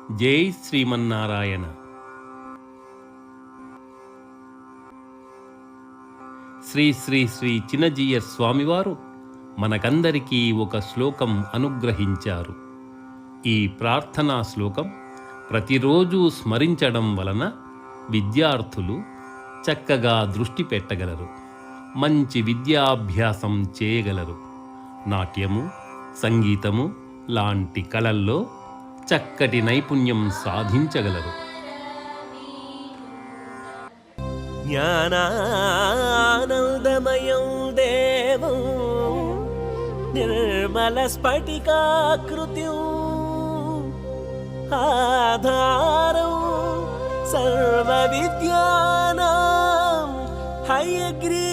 జై శ్రీమన్నారాయణ. శ్రీ శ్రీ శ్రీ చిన్నజీయర్ స్వామివారు మనకందరికీ ఒక శ్లోకం అనుగ్రహించారు. ఈ ప్రార్థనా శ్లోకం ప్రతిరోజు స్మరించడం వలన విద్యార్థులు చక్కగా దృష్టి పెట్టగలరు, మంచి విద్యాభ్యాసం చేయగలరు. నాట్యము, సంగీతము లాంటి కళల్లో చక్కటి నైపుణ్యం సాధించగలరు. జ్ఞానానందమయం దేవం నిర్మల స్ఫటికాకృతిం ఆధారం సర్వ విద్యానాం హయగ్రీవముపాస్మహే.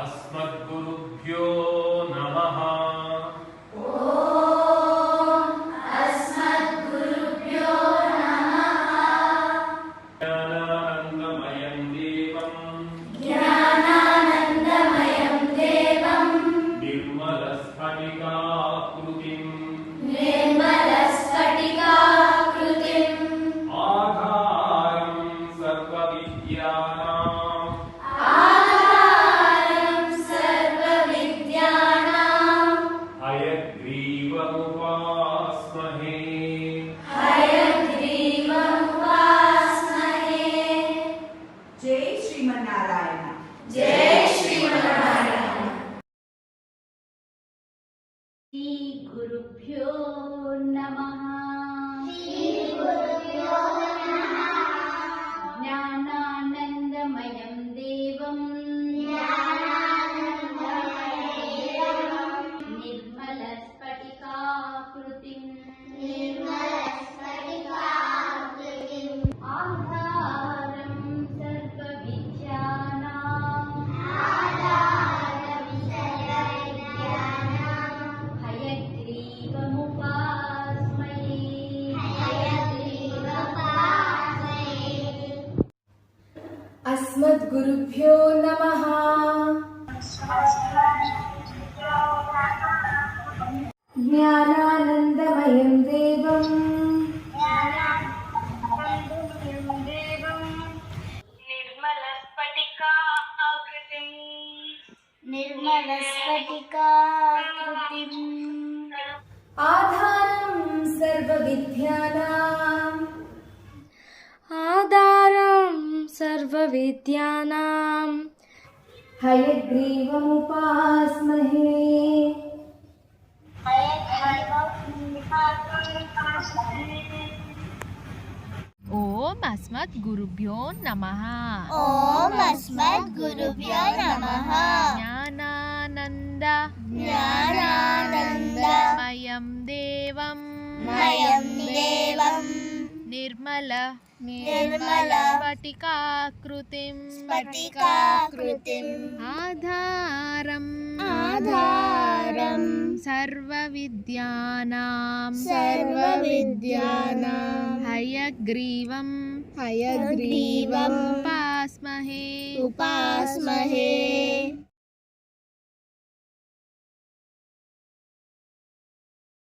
అస్మద్గురుభ్యో నమః. జ్ఞానానందమయం దేవం నిర్మల స్ఫటికాకృతిం ఆధారం సర్వ విద్యానాం హయగ్రీవముపాస్మహే. జై శ్రీమన్నారాయణ. జై శ్రీమన్నారాయణ. శ్రీ గురుభ్యో నమః. జ్ఞానానందమయం దేవం నిర్మల స్ఫటికాకృతిం ఆధారం సర్వ విద్యానాం అస్మద్గురుభ్యో నమః. జ్ఞానానందమయం దేవం నిర్మల స్ఫటికాకృతిం ఆధారం సర్వ విద్యానాం హయగ్రీవముపాస్మహే. ఓం అస్మద్గురుభ్యో నమః. ఓం అస్మద్గురుభ్యో నమః. జ్ఞానానందమయం దేవం నిర్మల స్ఫటికాకృతిం ఆధారం సర్వ విద్యానాం హయగ్రీవం ఉపాస్మహే.